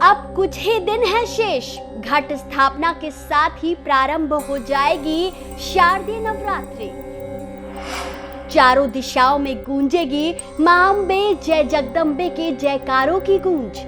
अब कुछ ही दिन है शेष, घट स्थापना के साथ ही प्रारंभ हो जाएगी शारदीय नवरात्रि। चारों दिशाओं में गूंजेगी मां अम्बे जय जगदम्बे के जयकारों की गूंज।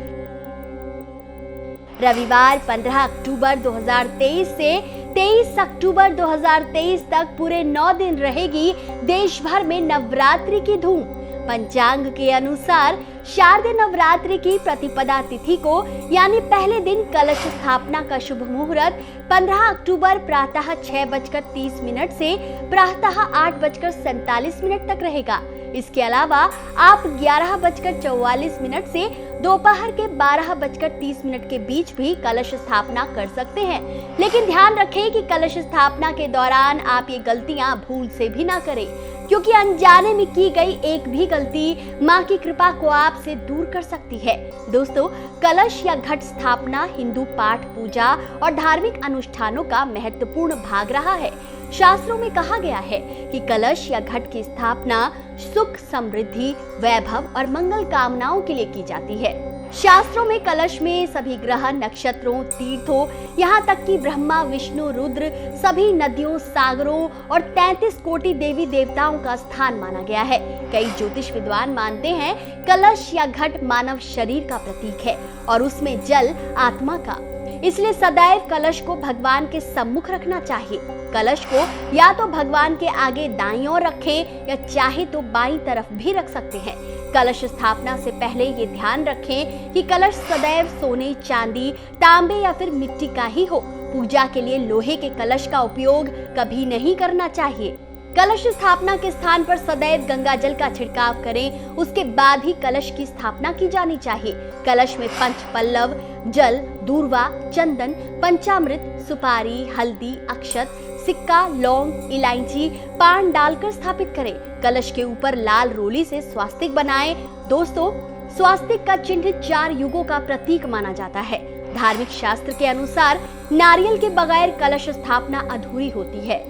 रविवार 15 अक्टूबर 2023 से 23 अक्टूबर 2023 तक पूरे 9 दिन रहेगी देश भर में नवरात्रि की धूम। पंचांग के अनुसार शारदीय नवरात्रि की प्रतिपदा तिथि को यानी पहले दिन कलश स्थापना का शुभ मुहूर्त 15 अक्टूबर प्रातः 6:30 से प्रातः 8:47 तक रहेगा। इसके अलावा आप 11:44 से दोपहर के 12:30 के बीच भी कलश स्थापना कर सकते हैं। लेकिन ध्यान रखें कि कलश स्थापना के दौरान आप ये गलतियां भूल से भी ना करें, क्योंकि अनजाने में की गई एक भी गलती मां की कृपा को आपसे दूर कर सकती है। दोस्तों, कलश या घट स्थापना हिंदू पाठ पूजा और धार्मिक अनुष्ठानों का महत्वपूर्ण भाग रहा है। शास्त्रों में कहा गया है कि कलश या घट की स्थापना सुख, समृद्धि, वैभव और मंगल कामनाओं के लिए की जाती है। शास्त्रों में कलश में सभी ग्रह, नक्षत्रों, तीर्थों, यहाँ तक कि ब्रह्मा, विष्णु, रुद्र, सभी नदियों, सागरों और 33 कोटि देवी देवताओं का स्थान माना गया है। कई ज्योतिष विद्वान मानते हैं कलश या घट मानव शरीर का प्रतीक है और उसमें जल आत्मा का, इसलिए सदैव कलश को भगवान के सम्मुख रखना चाहिए। कलश को या तो भगवान के आगे दाईं ओर रखें या चाहे तो बाईं तरफ भी रख सकते हैं। कलश स्थापना से पहले ये ध्यान रखें कि कलश सदैव सोने, चांदी, तांबे या फिर मिट्टी का ही हो। पूजा के लिए लोहे के कलश का उपयोग कभी नहीं करना चाहिए। कलश स्थापना के स्थान पर सदैव गंगा जल का छिड़काव करें, उसके बाद ही कलश की स्थापना की जानी चाहिए। कलश में पंच पल्लव, जल, दूर्वा, चंदन, पंचामृत, सुपारी, हल्दी, अक्षत, सिक्का, लौंग, इलायची, पान डालकर स्थापित करें। कलश के ऊपर लाल रोली से स्वास्तिक बनाएं। दोस्तों, स्वास्तिक का चिन्ह 4 युगों का प्रतीक माना जाता है। धार्मिक शास्त्र के अनुसार नारियल के बगैर कलश स्थापना अधूरी होती है।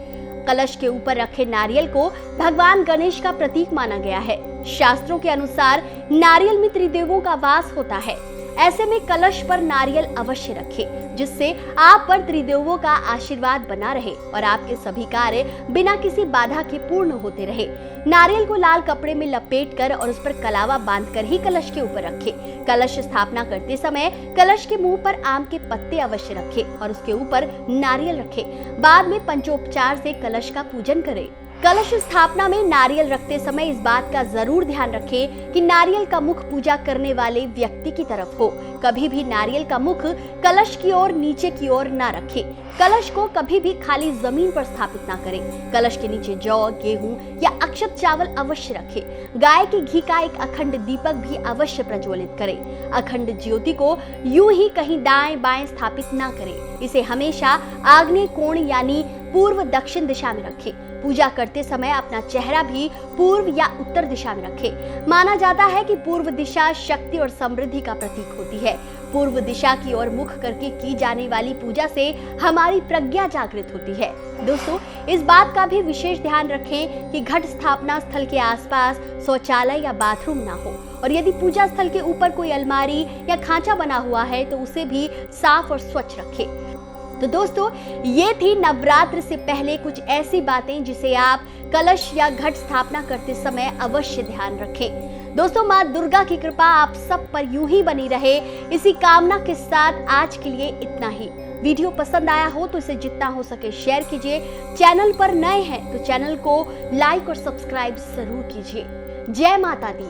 कलश के ऊपर रखे नारियल को भगवान गणेश का प्रतीक माना गया है। शास्त्रों के अनुसार नारियल में त्रिदेवों का वास होता है। ऐसे में कलश पर नारियल अवश्य रखें, जिससे आप पर त्रिदेवों का आशीर्वाद बना रहे और आपके सभी कार्य बिना किसी बाधा के पूर्ण होते रहे। नारियल को लाल कपड़े में लपेटकर और उस पर कलावा बांधकर ही कलश के ऊपर रखें। कलश स्थापना करते समय कलश के मुंह पर आम के पत्ते अवश्य रखें और उसके ऊपर नारियल रखें। बाद में पंचोपचार से कलश का पूजन करें। कलश स्थापना में नारियल रखते समय इस बात का जरूर ध्यान रखें कि नारियल का मुख पूजा करने वाले व्यक्ति की तरफ हो। कभी भी नारियल का मुख कलश की ओर, नीचे की ओर ना रखें। कलश को कभी भी खाली जमीन पर स्थापित ना करें। कलश के नीचे जौ, गेहूं या अक्षत चावल अवश्य रखें। गाय के घी का एक अखंड दीपक भी अवश्य प्रज्वलित करें। अखंड ज्योति को यूं ही कहीं दाएं बाएं स्थापित ना करें। इसे हमेशा आग्नेय कोण यानी पूर्व दक्षिण दिशा में रखें। पूजा करते समय अपना चेहरा भी पूर्व या उत्तर दिशा में रखें। माना जाता है कि पूर्व दिशा शक्ति और समृद्धि का प्रतीक होती है। पूर्व दिशा की ओर मुख करके की जाने वाली पूजा से हमारी प्रज्ञा जागृत होती है। दोस्तों, इस बात का भी विशेष ध्यान रखें कि घट स्थापना स्थल के आसपास शौचालय या बाथरूम ना हो और यदि पूजा स्थल के ऊपर कोई अलमारी या खांचा बना हुआ है तो उसे भी साफ और स्वच्छ रखें। तो दोस्तों, ये थी नवरात्र से पहले कुछ ऐसी बातें जिसे आप कलश या घट स्थापना करते समय अवश्य ध्यान रखें। दोस्तों, माँ दुर्गा की कृपा आप सब पर यूं ही बनी रहे, इसी कामना के साथ आज के लिए इतना ही। वीडियो पसंद आया हो तो इसे जितना हो सके शेयर कीजिए। चैनल पर नए हैं तो चैनल को लाइक और सब्सक्राइब जरूर कीजिए। जय माता दी।